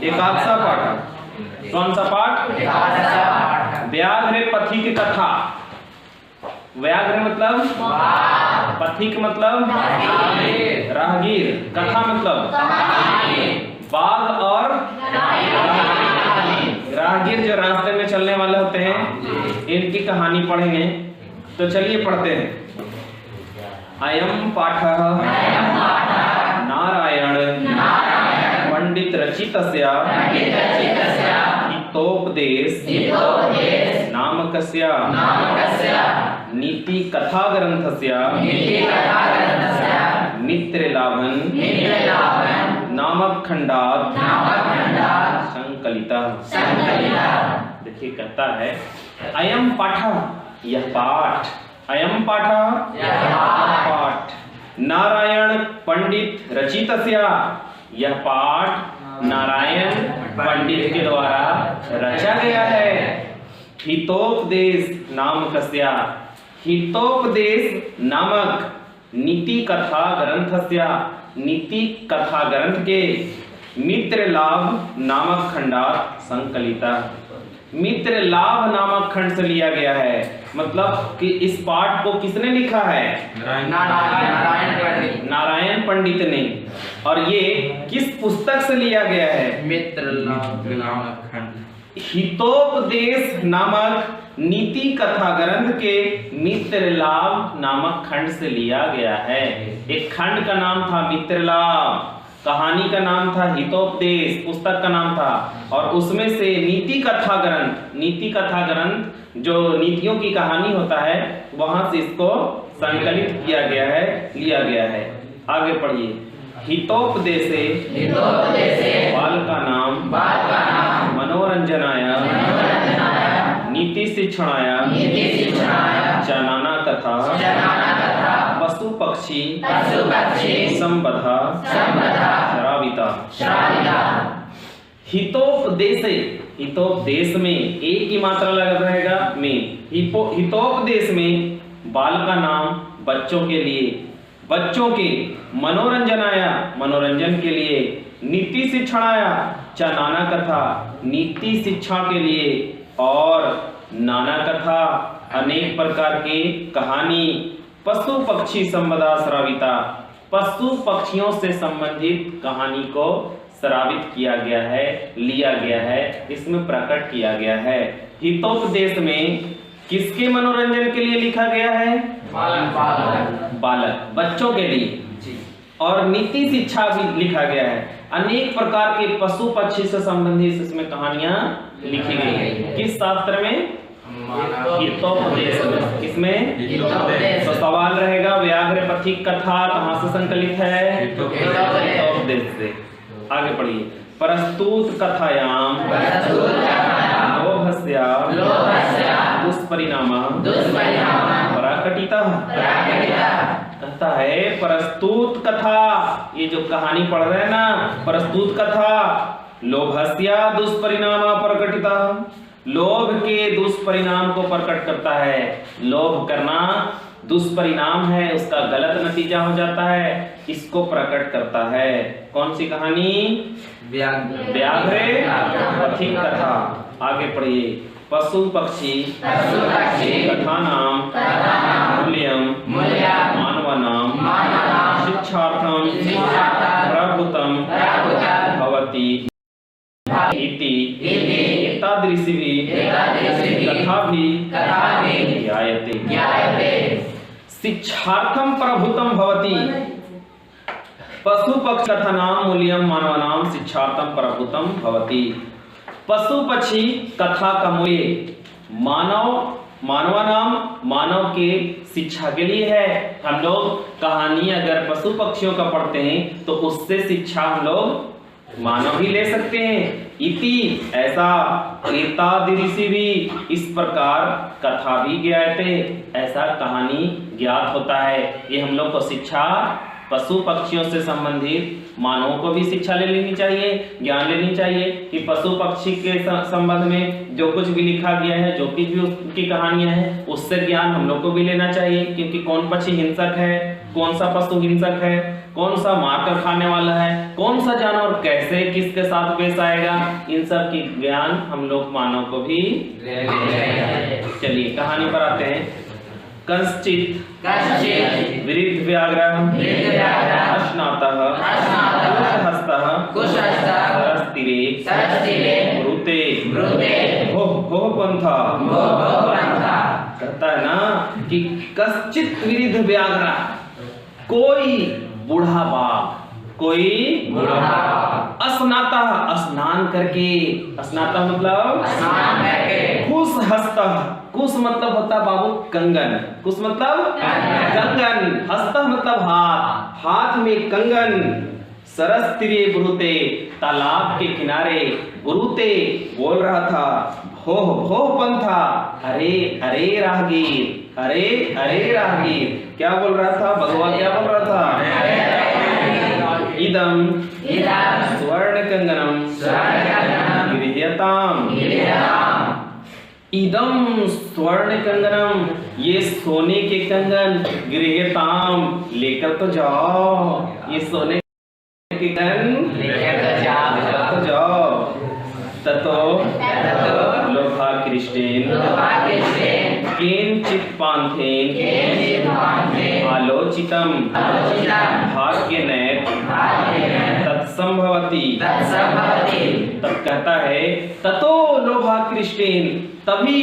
एकादशा पाठ। कौन सा पाठ? व्याघ्र पथिक कथा। व्याघ्र मतलब पथिक मतलब राहगीर, कथा मतलब बाघ और राहगीर जो रास्ते में चलने वाले होते हैं, इनकी कहानी पढ़ेंगे। तो चलिए पढ़ते हैं। अयम पाठः नारायण पंडित रचितस्य हितोपदेश नामकस्य नीति कथा ग्रंथस्य मित्रलाभन नामक खंडात संकलितः। देखिए कहता है अयम पाठ, यह पाठ, अयम पाठ पाठ नारायण पंडित रचितस्य, यह पाठ नारायण पंडित के द्वारा रचा गया है। हितोपदेश नामकस्य, हितोपदेश नामक नीति कथा ग्रंथस्य, नीति कथा ग्रंथ के मित्र लाभ नामक खंडात संकलिता। मित्र लाभ नामक खंड से लिया गया है। मतलब कि इस पाठ को किसने लिखा है? नारायण पंडित ने। और ये किस पुस्तक से लिया गया है? मित्र लाभ नामक खंड। हितोपदेश नामक नीति कथा ग्रंथ के मित्र लाभ नामक खंड से लिया गया है। एक खंड का नाम था मित्र लाभ, कहानी का नाम था हितोपदेश, पुस्तक का नाम था। और उसमें से नीति कथा ग्रंथ, नीति कथा ग्रंथ जो नीतियों की कहानी होता है, वहां से इसको संकलित किया गया है, लिया गया है। आगे पढ़िए। हितोपदेशे बाल का नाम मनोरंजनाय नीति शिक्षणाय चनाना तथा पशु पक्षी संबधा श्राविता। हितोपदेशे, हितोपदेश में एक ही मात्रा लगा रहेगा में। हितोपदेश में बाल का नाम बच्चों के लिए, बच्चों के मनोरंजनाया मनोरंजन के लिए, नीति शिक्षणाया च नाना कथा नीति शिक्षा के लिए, और नाना कथा अनेक प्रकार की कहानी, पशु पक्षी संबदा श्राविता पशु पक्षियों से संबंधित कहानी को श्रावित किया गया है, लिया गया है, इसमें प्रकट किया गया है। हितोपदेश में किसके मनोरंजन के लिए लिखा गया है? बालक बच्चों के लिए। और नीति शिक्षा भी लिखा गया है। अनेक प्रकार के पशु पक्षी से संबंधित इसमें कहानियां लिखी गई है। किस शास्त्र में? हितोपदेश में। किसमें? तो सवाल रहेगा व्याघ्र पथिक कथा कहाँ से संकलित है? हितोपदेश से। आगे पढ़िए। प्रस्तुत कथायाम लोभस्या दुष्परिणामः प्रकटितः। कहता है प्रस्तुत कथा, ये जो कहानी पढ़ रहे हैं ना, प्रस्तुत कथा लोभस्या दुष्परिणामः प्रकटितः, लोभ के दुष्परिणाम को प्रकट करता है। लोभ करना दुष्परिणाम है, उसका गलत नतीजा हो जाता है, इसको प्रकट करता है। कौन सी कहानी? व्याघ्र पथिक कथा। आगे पढ़िए। पशु पक्षी कथा नाम मूल्यम मानवानाम शिक्षार्थम प्रभुतम भवति इति एतादृशी कथा भी ज्ञायते। शिक्षार्थम प्रभुतम भवति। पशु पक्षी कथा नाम मूल्यम मानवानाम शिक्षार्थम प्रभुतम भवति। पशु पक्षी कथा का मूल्य मानवानाम मानव के शिक्षा के लिए है। हम लोग कहानी अगर पशु पक्षियों का पढ़ते हैं तो उससे शिक्षा हम लोग मानव ही ले सकते हैं। इति ऐसा, एतादृशी भी इस प्रकार, कथा भी ज्ञायते ऐसा कहानी ज्ञात होता है। ये हम लोग को शिक्षा पशु पक्षियों से संबंधित मानवों को भी शिक्षा ले लेनी चाहिए, ज्ञान लेनी चाहिए कि पशु पक्षी के संबंध में जो कुछ भी लिखा गया है, जो कुछ भी उसकी कहानियां हैं, उससे ज्ञान हम लोग को भी लेना चाहिए। क्योंकि कौन पक्षी हिंसक है, कौन सा पशु हिंसक है, कौन सा मारकर खाने वाला है, कौन सा जानवर कैसे किसके साथ पेश आएगा, इन सब की ज्ञान हम लोग मानव को भी। चलिए कहानी पर आते हैं। कश्चित विरिद्ध व्याघ्र अश्नातः कुशहस्तः सरस्तीरे ब्रूते भोः पंथा। कहता है ना कि कश्चित विरिद्ध व्याघ्र, कोई बूढ़ा बाघ, कोई अस्नाता स्नान करके, अस्नाता मतलब स्नान करके, कुश हस्ता, कुश मतलब होता बाबू कंगन, कुश मतलब कंगन, हस्ता मतलब हाथ, हाथ में कंगन, सरस तीरे ब्रूते, तालाब के किनारे, ब्रूते बोल रहा था, भोः भोः पंथा, अरे अरे राहगीर, अरे अरे राहगीर। क्या बोल रहा था भगवान, क्या बोल रहा था? इदं स्वर्ण कंगनम गृह्यताम, इदं स्वर्ण कंगनम, ये सोने के कंगन, गृह्यताम लेकर तो जाओ, ये सोने के कंगन लेकर तो जाओ। ततो लोभा कृष्णेन केनचित् पान्थेन आलोचितं भाग्येन तत्संभवति। तब कहता है ततो लोभा कृष्णेन, तभी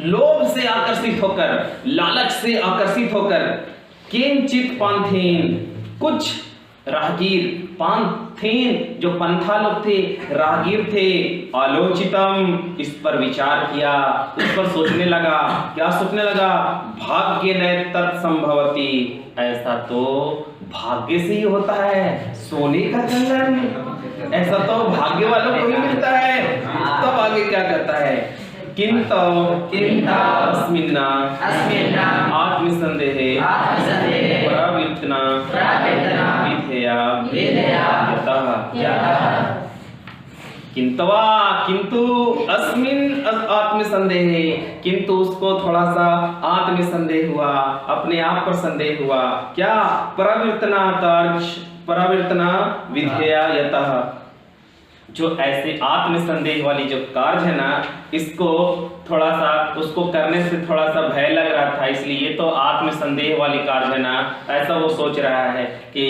लोभ से आकर्षित होकर, लालच से आकर्षित होकर, केनचित् पान्थेन, कुछ राहगीर, पान्थेन जो पंथा लोग थे, राहगीर थे, आलोचितम इस पर विचार किया, इस पर सोचने लगा। क्या सोचने लगा? भाग्य न तत्संभवति, ऐसा तो भाग्य से ही होता है, सोने का कंगन ऐसा तो भाग्य वालों को ही मिलता है। तब आगे क्या कहता है? किंतु अस्मिन् आत्मसंदेहे प्रवृत्तना विधेया यतः। किंतु अस्मिन् आत्मसंदेहे, किंतु उसको थोड़ा सा आत्मसंदेह हुआ, अपने आप पर संदेह हुआ। क्या? प्रवृत्तना विधेया यतः, जो ऐसे आत्मसंदेह वाली जो कार्य है ना, इसको थोड़ा सा, उसको करने से थोड़ा सा भय लग रहा था, इसलिए ये तो आत्मसंदेह वाली कार्य है ना, ऐसा वो सोच रहा है कि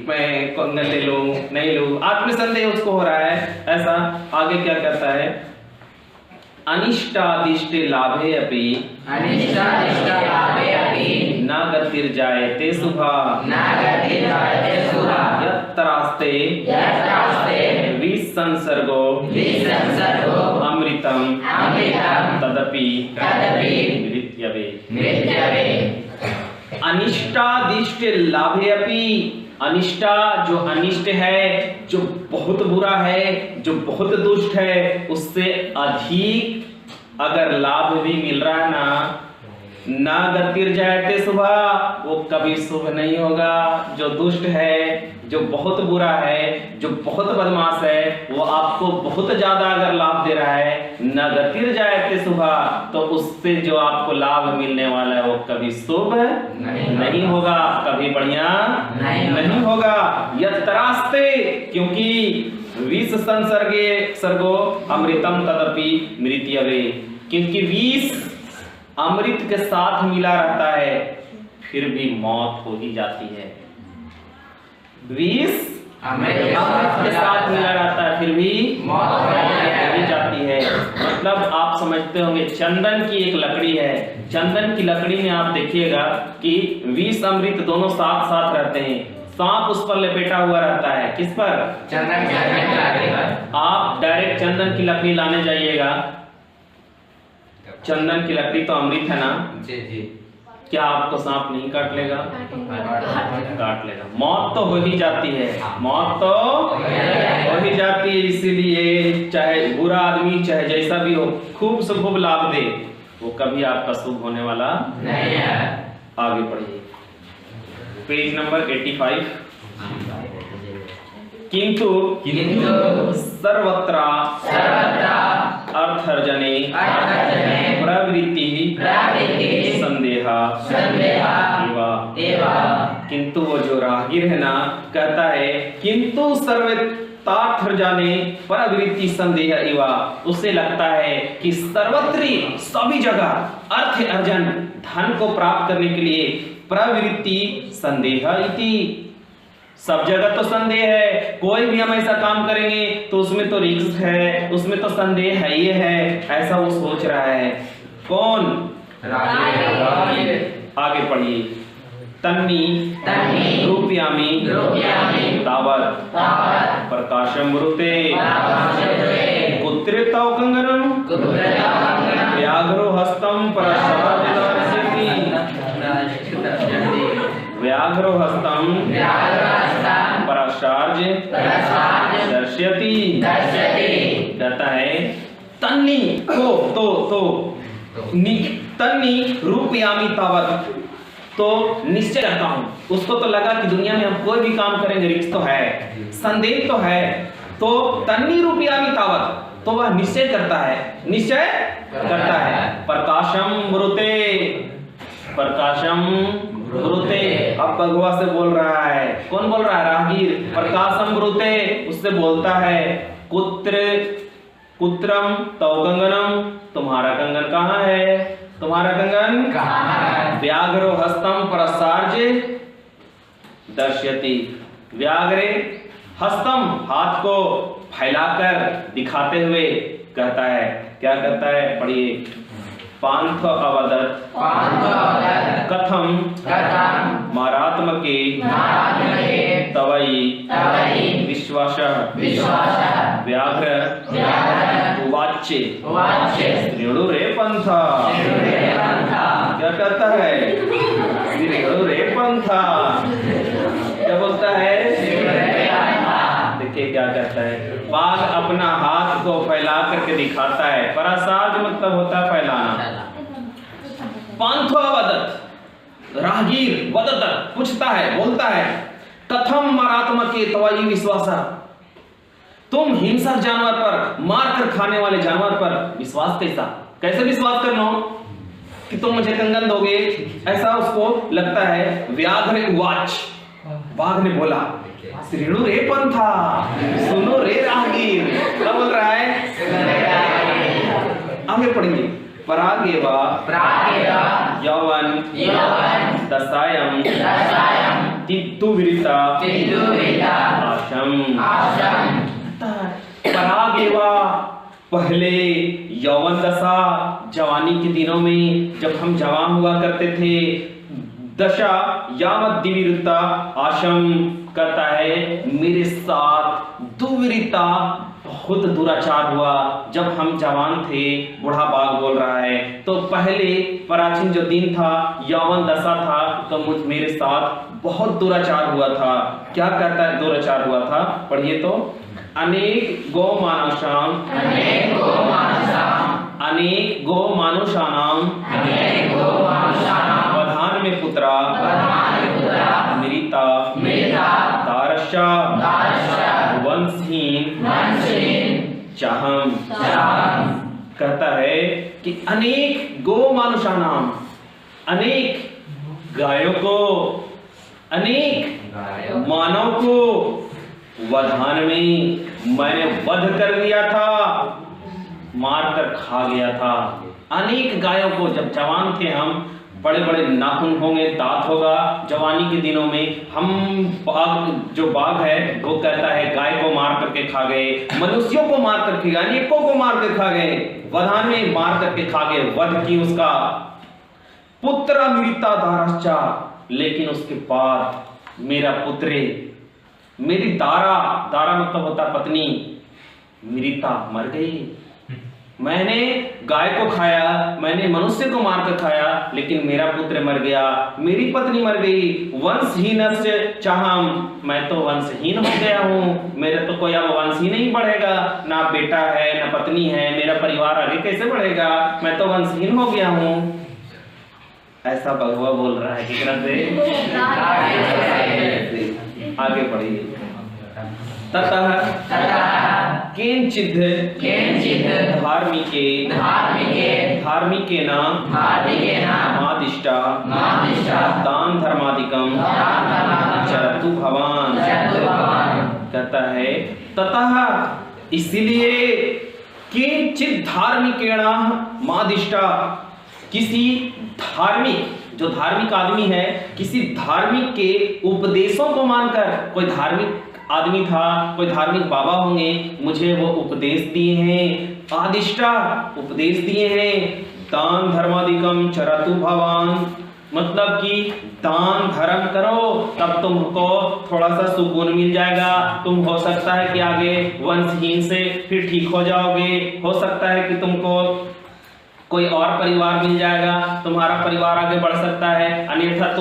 मैं कंगन ले लूं नहीं लूं, आत्मसंदेह उसको हो रहा है। ऐसा आगे क्या कहता है? अनिष्टादिष्टे लाभे अपि न गतिर्जायते शुभा यत्रास्ते विसंसर्गो अमृतम तदपि मृत्यवे। अनिष्टादिष्टे लाभे अपि, अनिष्टा जो अनिष्ट है, जो बहुत बुरा है, जो बहुत दुष्ट है, उससे अधिक अगर लाभ भी मिल रहा है ना गतिर्जायते शुभा, वो कभी शुभ नहीं होगा। जो दुष्ट है, जो बहुत बुरा है, जो बहुत बदमाश है, वो आपको बहुत ज्यादा अगर लाभ दे रहा है, न गतिर्जायते शुभा, तो उससे जो आपको लाभ मिलने वाला है वो कभी शुभ नहीं होगा, कभी बढ़िया नहीं होगा। यत्रास्ते, क्योंकि विष संसर्गो अमृतम तदपि मृत्यवे, क्योंकि विष अमृत के साथ मिला रहता है, फिर भी मौत हो ही जाती है। विष अमृत के साथ मिला रहता है, फिर भी मौत हो ही जाती है। मतलब आप समझते होंगे, चंदन की एक लकड़ी है, चंदन की लकड़ी में आप देखिएगा कि विष अमृत दोनों साथ साथ रहते हैं। सांप उस पर लपेटा हुआ रहता है, किस पर? चंदन की लकड़ी पर। आप डायरेक्ट चंदन की लकड़ी लाने जाइएगा, चंदन की लकड़ी तो अमृत है ना जी जी, क्या आपको सांप नहीं काट लेगा? काट लेगा। मौत तो हो ही जाती है, मौत तो हो ही जाती है। इसीलिए चाहे बुरा आदमी, चाहे जैसा भी हो, खूब से खूब लाभ दे, वो कभी आपका शुभ होने वाला नहीं है। आगे पढ़िए, पेज नंबर 85। किंतु सर्वत्र अर्थर्जने प्रवृत्ति संदेहा एव। किंतु सर्वतार्थ जाने परवृत्ति संदेह इवा, उससे लगता है कि सर्वत्र सभी जगह अर्थ अर्जन धन को प्राप्त करने के लिए प्रवृत्ति संदेह इति, सब जगह तो संदेह है, कोई भी हम ऐसा काम करेंगे तो उसमें तो रिस्क है, उसमें तो संदेह है ही है, ऐसा वो सोच रहा है। कौन? आगे पढ़िए। तन्नी रूपयामी तावत् प्रकाशम ब्रूते कुत्र तव कंगनम व्याघ्रो हस्तम परशराजति, व्याघ्रो हस्तम परशार्ज दर्शयति, कहता है तन्नी तन्नी रूपयामी तावत्, तो निश्चय करता हूं, उसको तो लगा कि दुनिया में हम कोई भी काम करेंगे रिस्क तो है, संदेह तो है, तो तन्नी रूपयामी तावत्, तो वह निश्चय करता है प्रकाशम ब्रूते, प्रकाशम ब्रूते, अब भगवा से बोल रहा है, कौन बोल रहा है? राहगीर। प्रकाशम ब्रूते, उससे बोलता है कुत्रम तव कंगनम, तुम्हारा कंगन कहाँ है? तुम्हारा कंगन कहाँ है? व्याघ्रो हस्तम परसार्जे दर्शयति, व्याघ्रे हस्तम, हाथ को फैलाकर दिखाते हुए कहता है, क्या कहता है? पढ़िए। पांथ अवदत् कथम मारात्मके तवई विश्वासः व्याघ्र उवाच्य ऋणु रे पंथा, क्या कहता है? ऋणु रे पंथा, क्या बोलता है? देखिए क्या कहता है, बाघ अपना हाथ को फैला करके दिखाता है, परासाज मतलब होता है फैलाना। पांथो वदत्, राहगीर वदत पूछता है, बोलता है, कथम मारात्मके तवई विश्वासा, तुम हिंसक जानवर पर, मार कर खाने वाले जानवर पर विश्वास कैसे विश्वास करना हो कि तुम मुझे कंगन दोगे, ऐसा उसको लगता है। व्याघ्र उवाच, बाघ ने बोला, श्रीणु रे पंथा, सुनो रे राहगीर, क्या बोल रहा है? आगे पढ़ेंगे। परागेवा यौवन दशायम तित्तुविरिता आशम, परागेवा, पहले यौवन दशा, जवानी के दिनों में जब हम जवान हुआ करते थे, दशा यावत दिविरता आशम, कहता है मेरे साथ दुविरिता, बहुत दुराचार हुआ जब हम जवान थे। बूढ़ा बाघ बोल रहा है, तो पहले प्राचीन जो दिन था, यौवन दशा था, तो मेरे साथ बहुत दुराचार हुआ था। क्या कहता है दुराचार हुआ था? पढ़िए तो। अनेक गो मानुषाम वधान में पुत्रा मृता तारशा वंशहीन चाहम, कहता है कि अनेक गो मानुषानाम, अनेक गायों को, अनेक मानव को वधान में मैंने वध कर दिया था, मारकर खा गया था। अनेक गायों को, जब जवान थे हम, बड़े बड़े नाखून होंगे, दांत होगा, जवानी के दिनों में हम जो बाघ है वो कहता है गाय को मार करके खा गए, मनुष्यों को मार करके, अनेकों को मार कर खा गए, वधान में मार करके खा गए, वध की उसका। पुत्र मृता दारश्चा, लेकिन उसके बाद मेरा पुत्र, मेरी दारा, दारा मतलब होता पत्नी, मृता मर गई। मैंने गाय को खाया, मैंने मनुष्य को मारकर खाया, लेकिन मेरा पुत्र मर गया, मेरी पत्नी मर गई। वंशहीनस्य चाहम, मैं तो वंशहीन हो गया हूँ, मेरा तो कोई अब वंश ही नहीं बढ़ेगा, ना बेटा है ना पत्नी है, मेरा परिवार आगे कैसे बढ़ेगा, मैं तो वंशहीन हो गया हूँ। ऐसा भगवा बोल रहा है कितना से। आगे पढ़िए। ततः किंचित् धार्मिकेन मादिष्टा दान धर्मादिकं चरतु भवान्। कहता है ततः इसलिए किंचित धार्मिकेणा मादिष्टा, किसी धार्मिक, जो धार्मिक आदमी है, किसी धार्मिक के उपदेशों को मानकर, कोई धार्मिक आदमी था, कोई धार्मिक बाबा होंगे, मुझे वो उपदेश दिए हैं, आदिष्टा उपदेश दिए हैं, दान धर्मादिकम चरतु भवान, मतलब कि दान धर्म करो तब तुमको थोड़ा सा सुकून मिल जाएगा, तुम हो सकता है कि आगे वंशहीन से फिर ठीक हो जाओगे, हो सकता है कि तुमको कोई और परिवार मिल जाएगा, तुम्हारा परिवार आगे बढ़ सकता है, अन्यथा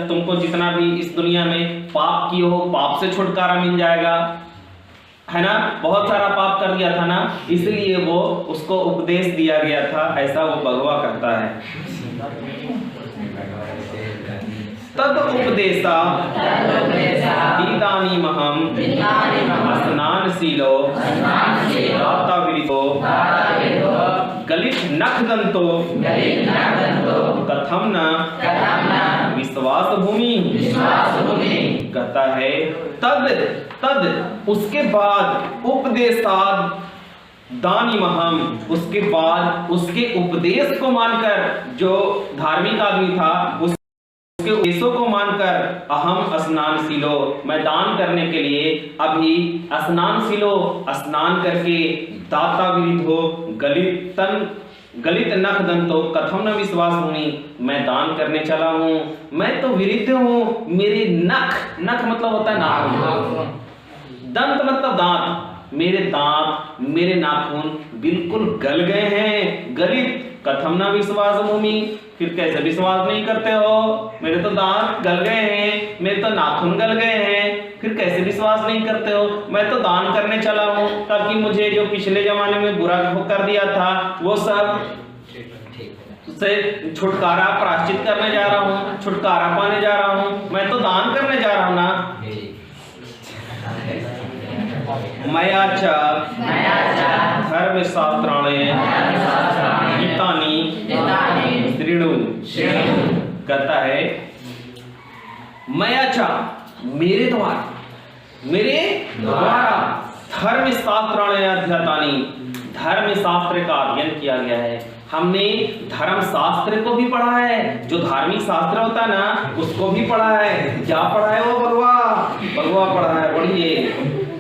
तुमको जितना भी इस दुनिया में पाप किए हो, पाप से छुटकारा मिल जाएगा, है ना। बहुत सारा पाप कर दिया था ना, इसलिए वो उसको उपदेश दिया गया था, ऐसा वो भगवा कहता है। तद उपदेशा इदानीमहं स्नानशीलो दाताविरितो गलित नखदंतो कथम न विश्वास भूमि, कहता है तद उसके बाद उपदेशाद दानीमहम, उसके बाद उसके उपदेश को मानकर, जो धार्मिक आदमी था उसके उपदेशों को मानकर, अहम स्नानशीलो, मैं दान करने के लिए अभी स्नानशीलो, स्नान करके, दाता विरिधो गलित नख दंतो कथम न विश्वास भूमि, मैं दान करने चला हूं, मैं तो विरुद्ध हूं, मेरे नख मतलब होता है नाखून, दंत मतलब दांत, मेरे नाखून बिल्कुल गल गए हैं, गलित कथम न विश्वास भूमि, फिर कैसे विश्वास नहीं करते हो, मेरे तो दांत गल गए हैं, मेरे तो नाखून गल गए हैं, फिर कैसे विश्वास नहीं करते हो, मैं तो दान करने चला हूं ताकि मुझे जो पिछले जमाने में बुरा कर दिया था वो सब से छुटकारा प्रायश्चित करने जा रहा हूं, छुटकारा पाने जा रहा हूं, मैं तो दान करने जा रहा हूं ना। मया च धर्मशास्त्राणि गीतानि शृणु, कहता है मया च, मेरे द्वारा धर्मशास्त्राणि अध्यतानि, धर्मशास्त्र का अध्ययन किया गया है, हमने धर्म शास्त्र को भी पढ़ा है, जो धार्मिक शास्त्र होता है ना उसको भी पढ़ा है। क्या पढ़ा है वो भगवा पढ़ा है, पढ़िए।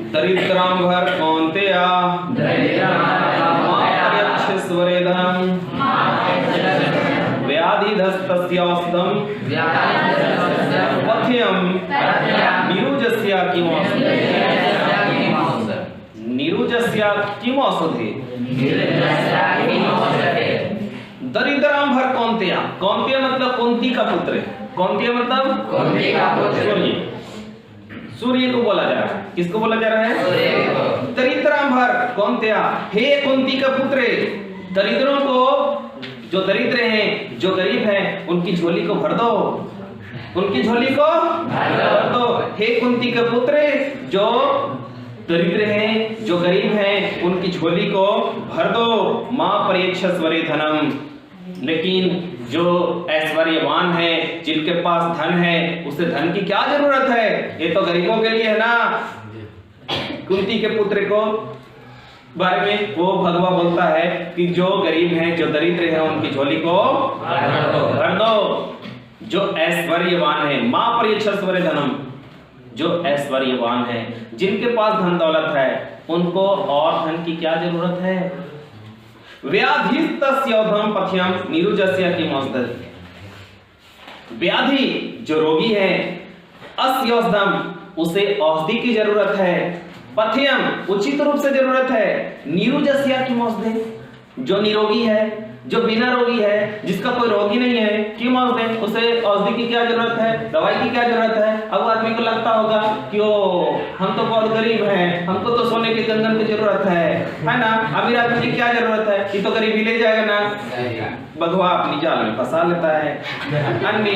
दरिद्राम भर कौन्तेया स्वरेधम व्याधिधस्तस्यास्तं पथ्यं निरुजस्या किम औषधे। दरिद्राम भर कौन्तेया, कौन्तेय मतलब कुंती का पुत्र, कौन्तेय मतलब सूर्य को बोला जा रहा है, किसको बोला जा रहा है? दरिद्राम भर कौन्तेया, हे कुंती का पुत्र, दरिद्रों को, जो दरिद्र हैं, जो गरीब हैं, उनकी झोली को भर दो, उनकी झोली को भर दो। हे कुंती के पुत्र, जो दरिद्र हैं, जो गरीब हैं, उनकी झोली को भर दो। मां परेक्षस्वरे धनम, लेकिन जो ऐश्वर्यवान है, जिनके पास धन है, उसे धन की क्या जरूरत है? ये तो गरीबों के लिए है ना। कुंती के पुत्र को बारे में वो भगवा बोलता है कि जो गरीब हैं, जो दरिद्र हैं, उनकी झोली को भर दो। जो ऐश्वर्यवान है, मां परेक्षस्वरे धनम, जो ऐश्वर्यवान है, जिनके पास धन दौलत है, उनको और धन की क्या जरूरत है? व्याधिस्तस्यौधम पथ्यम निरुजस्य किमौषधि, व्याधि जो रोगी है, अस्यौधम उसे औषधि की जरूरत है, पथ्यम उचित रूप से जरूरत है, निरुजस्य किमौषधि जो निरोगी है, जो बिना रोगी है, जिसका कोई रोग ही नहीं है, किमौषधि उसे औषधि की क्या जरूरत है, दवाई की क्या जरूरत है। अब आदमी को लगता होगा कि ओ हम तो बहुत गरीब हैं, हमको तो सोने के कंगन की जरूरत है ना, अमीर आदमी की क्या जरूरत है, ये तो गरीबी ले जाएगा ना। भगवा अपनी जाल में फंसा लेता है। अन्य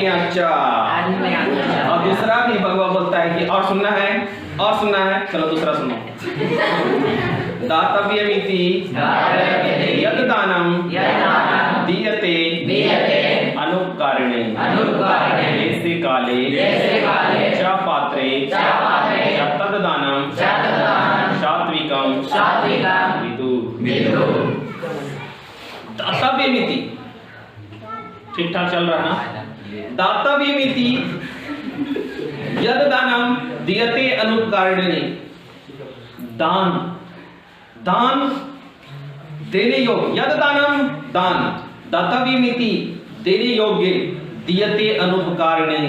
और दूसरा भी भगवा बोलता है कि और सुनना है, चलो दूसरा सुनो। दातव्यमिति यद दानम दीयते अनुपकारिणे ऐसे काले च पात्रे तद दानम विदु। दातव्यमिति, ठीक ठाक चल रहा ना? दातव्यमिति यद दानम दीयते अनुपकारिणे। दान, दान देने योग्य, यद दानम दान, दातव्यमिति देने योग्य, दीयते अनुपकारिणे,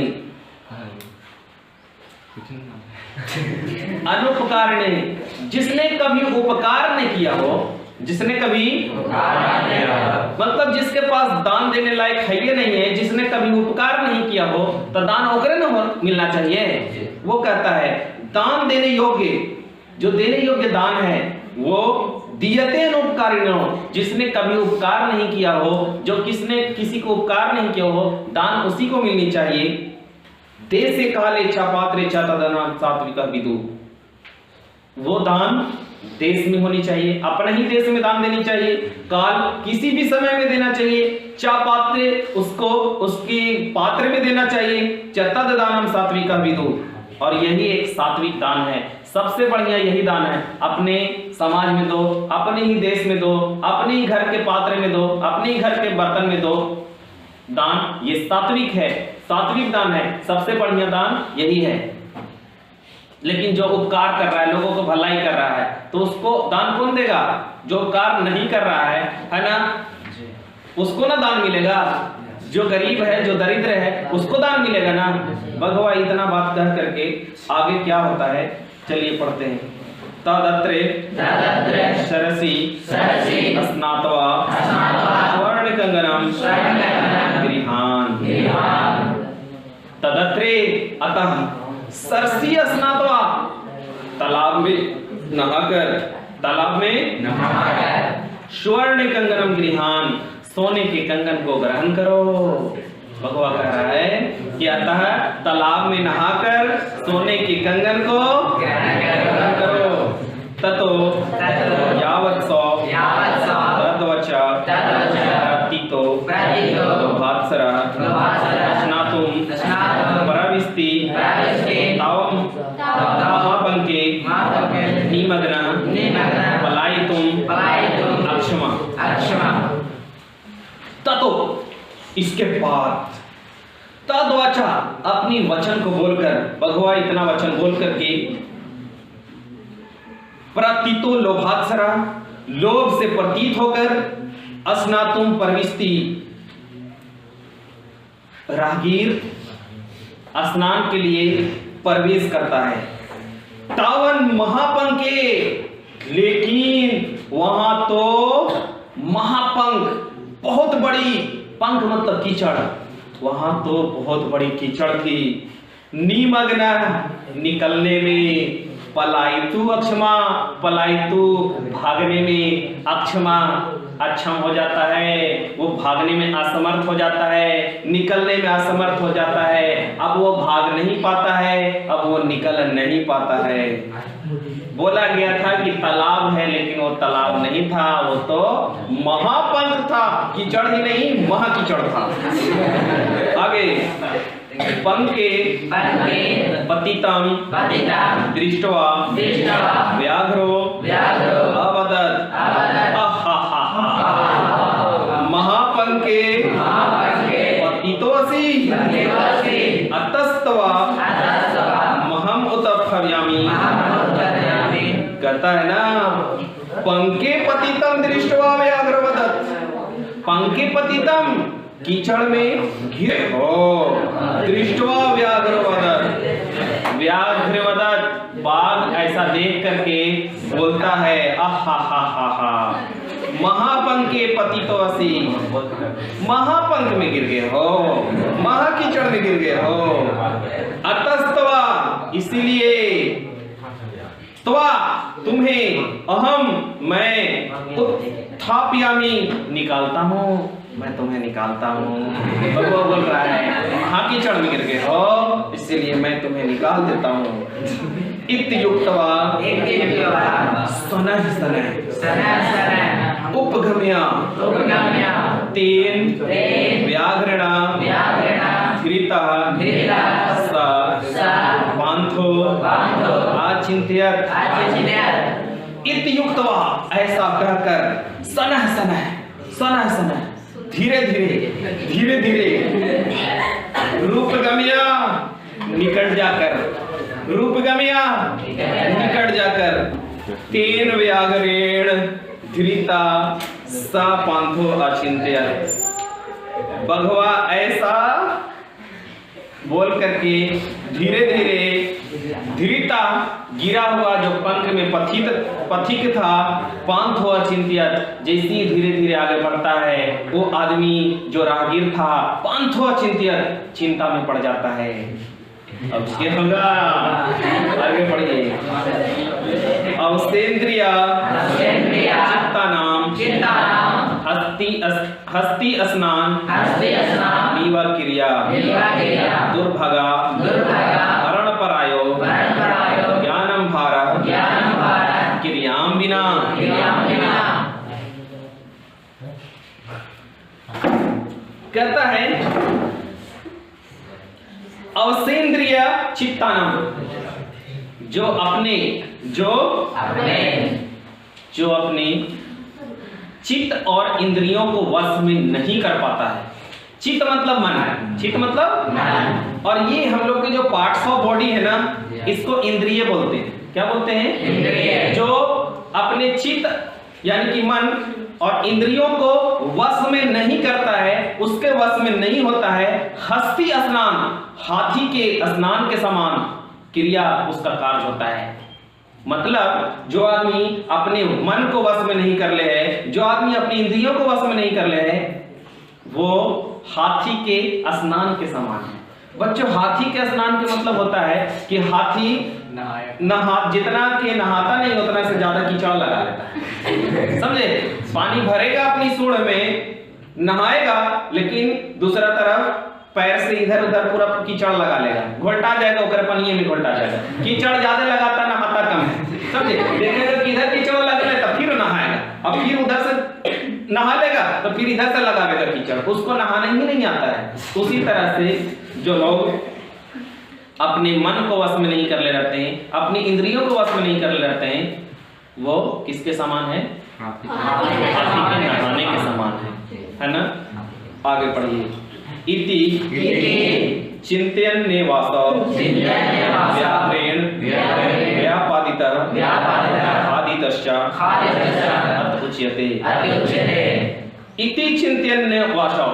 अनुपकारिणे जिसने कभी उपकार नहीं किया हो, जिसने कभी मतलब जिसके पास दान देने लायक है ये नहीं है, जिसने कभी उपकार नहीं किया हो, तो दान ओकरे न मिलना चाहिए। वो कहता है दान देने योग्य, जो देने योग्य दान है वो दीयते अनुपकारिणो, जिसने कभी उपकार नहीं किया हो, जो किसने किसी को उपकार नहीं किया हो, दान उसी को मिलनी चाहिए। देशे काले च पात्रे च तदना सात्विका विदु। वो दान देश में होनी चाहिए, अपने ही देश में दान देनी चाहिए, काल किसी भी समय में देना चाहिए, चा पात्रे उसको उसके पात्र में देना चाहिए, चतद दानम सात्विका विदु। और यही एक सात्विक दान है, सबसे बढ़िया यही दान है। अपने समाज में दो, अपने ही देश में दो, अपने ही घर के पात्र में दो, अपने ही घर के बर्तन में दो दान, ये सात्विक है, सात्विक दान है, सबसे बढ़िया दान यही है। लेकिन जो उपकार कर रहा है, लोगों को भलाई कर रहा है, तो उसको दान कौन देगा? जो उपकार नहीं कर रहा है ना, उसको ना दान मिलेगा। जो गरीब है, जो दरिद्र है, उसको दान मिलेगा ना। भगवान इतना बात कह करके आगे क्या होता है, चलिए पढ़ते हैं। तदत्रे शरसी स्नात्वा स्वर्ण कंगनम गृहान। तदत्रे अतः सरसी स्नात्वा, तालाब में नहाकर, तालाब में स्वर्ण कंगनम गृहान, सोने के कंगन को ग्रहण करो। भगवान कह रहा है कि अतः तालाब में नहाकर सोने के कंगन को ग्रहण करो। ततो यावत् सौ तद्वच प्रतितो लोभात्सरः स्नातुं प्रविशति तावं महापंके निमग्नः पलायितुं अक्षमः। ततो इसके बाद तद्वाचा अपनी वचन को बोलकर, भगवान इतना वचन बोल करके, प्रतितो लोभात्सरा, लोभ से प्रतीत होकर, अस्नातुम प्रविष्टि, राहगीर स्नान के लिए प्रवेश करता है। तावन महापंके, लेकिन वहां तो महापंख, बहुत बड़ी, पंख मतलब कीचड़, वहां तो बहुत बड़ी कीचड़ थी। निमग्न, निकलने में, पलायितु अक्षमा, पलायितु भागने में, अक्षमा अक्षम हो जाता है, वो भागने में असमर्थ हो जाता है, निकलने में असमर्थ हो जाता है। अब वो भाग नहीं पाता है, अब वो निकल नहीं पाता है। बोला गया था कि तालाब है, लेकिन वो तालाब नहीं था, वो तो महापंख था, कीचड़ ही नहीं महाकीचड़ था। आगे पंके पतितम दृष्ट्वा व्याघ्रो अवदत् महापंके पतितोऽसि अतस्त्वा महम उत्थापयामि। कहता है ना, पंके पतितम दृष्ट्वा व्याघ्रो अवदत्, पंके पतितम कीचड़ में घिरे हो, दृष्ट्वा व्याघ्रवदत्, व्याघ्रवदत् बाघ ऐसा देख करके बोलता है, आहा हा हा हा, महापंके पतितोऽसि, महापंख में गिर गए हो, महाकीचड़ में गिर गए हो। अतस्त्वा, इसीलिए, त्वा तुम्हें, अहम मैं, उत्थापयामि निकालता हूँ, मैं तुम्हें निकालता हूँ। भगवान बोल रहा है हाँ कीचड़ में गिर गए हो, इसलिए मैं तुम्हें निकाल देता हूँ। इत्युक्त्वा सनः उपगम्य तेन व्याघ्रणा धृतः स पान्थो आचिन्त्यत् इत्युक्त्वा ऐसा कहकर सनह सनह सनह सनह धीरे धीरे रूपगम्या निकट जाकर तेन व्याघ्रेण धृता सा पांथो अचिंत्यत। बघवा ऐसा बोल करके धीरे धृता गिरा हुआ जो पंख में पथिक था पांथो अचिंत्यत, जैसे ही धीरे धीरे आगे बढ़ता है वो आदमी जो राहगीर था पांथो अचिंत्यत चिंता में पड़ जाता है। अब क्या होगा, आगे बढ़िए। अवसेंद्रिया चित्तानाम हस्ति स्नान नीवा क्रिया दुर्भगा अरणपरायो ज्ञानम भारा क्रियाम बिना। कहता है अवसेंद्रिय चित्तानम, जो अपने चित्त और इंद्रियों को वश में नहीं कर पाता है। चित्त मतलब मन, चित्त मतलब, और ये हम लोग के जो पार्ट्स ऑफ बॉडी है ना, इसको इंद्रिय बोलते हैं। क्या बोलते हैं? इंद्रिय। जो अपने चित्त यानी कि मन और इंद्रियों को वश में नहीं करता है, उसके वश में नहीं होता है, हस्ती स्नान, हाथी के स्नान के समान क्रिया उसका कार्य होता है। मतलब जो आदमी अपने मन को वश में नहीं कर ले है, जो आदमी अपनी इंद्रियों को वश में नहीं कर ले है, वो हाथी के स्नान के समान है। बच्चों, हाथी के स्नान के मतलब होता है कि हाथी जितना के नहाता नहीं उतना से ज्यादा कीचड़ लगा लेता है। समझे? पानी भरेगा अपनी सूंड में, नहाएगा, लेकिन दूसरा तरफ पैर से इधर उधर पूरा कीचड़ लगा लेगा, घोलटा जाएगा, ओकर पनिये में घोलटा जाएगा। कीचड़ ज्यादा लगाता, नहाता कम है। समझे? देखेगा कि इधर कीचड़ लग रहा है तब फिर नहाएगा, अब फिर उधर से नहा लेगा तो फिर इधर से लगाएगा कीचड़, उसको नहाना ही नहीं आता है। उसी तरह से जो लोग अपने मन को वश में नहीं कर ले रहते हैं, अपनी इंद्रियों को वश में नहीं कर ले रहते हैं, वो किसके समान है? हाथी के नहाने के समान है ना? आगे पढ़िए। इति चिंतन निवासो व्याघ्रेण व्यापादितः खादितश्च अत उच्यते। इति चिंतन निवासो,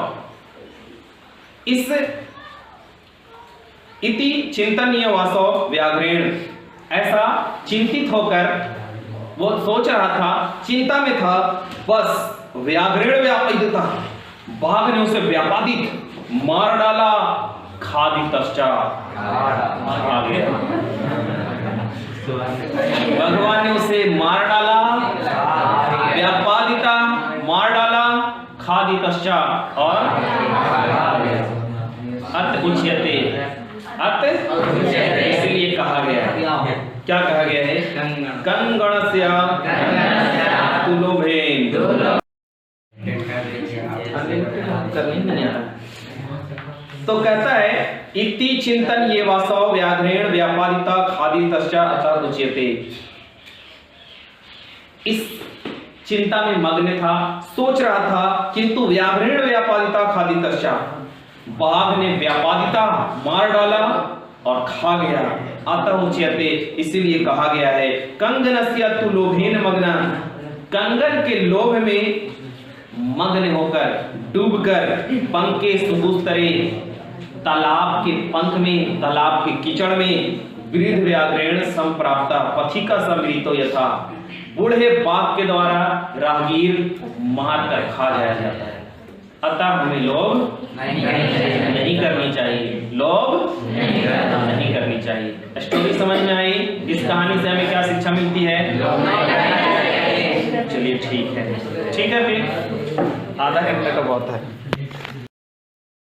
इस इति चिंतनीय वासो व्याघ्रेण, ऐसा चिंतित होकर वो सोच रहा था, चिंता में था, बस व्याघ्रेण व्यापादिता, बाघ ने उसे व्यापादित मार डाला, खादितश्च आ गया, भगवान ने उसे मार डाला, व्यापादिता मार डाला, खादितश्च और अत उच्यते, अत इसलिए कहा गया। क्या कहा गया है? कंगणस्य तुलोभेन, तो कहता है इति चिंतन ये वासव व्याघ्रेण व्यापादिता खादितश्च अत उच्यते। इस चिंता में मग्न था, सोच रहा था, किंतु व्याघ्रेण व्यापादिता खादितश्च, बाघ ने व्यापादिता मार डाला और खा गया, अतः उच्यते, इसीलिए कहा गया है कंगनस्य तु लोभेन मग्न, कंगन के लोभ में मग्न होकर, डूबकर, पंख के सुबुस्तरे, तालाब के पंख में, तालाब के कीचड़ में, वृद्ध व्याघ्रेण संप्राप्ता पथिका समृतो यथा, बूढ़े बाघ के द्वारा राहगीर मार कर खा जाया जाता है। अतः हमें लोभ नहीं करनी चाहिए, लोभ नहीं करनी चाहिए। स्टोरी समझ में आई? इस कहानी से हमें क्या शिक्षा मिलती है? चलिए ठीक है, फिर आधा घंटा का बहुत है।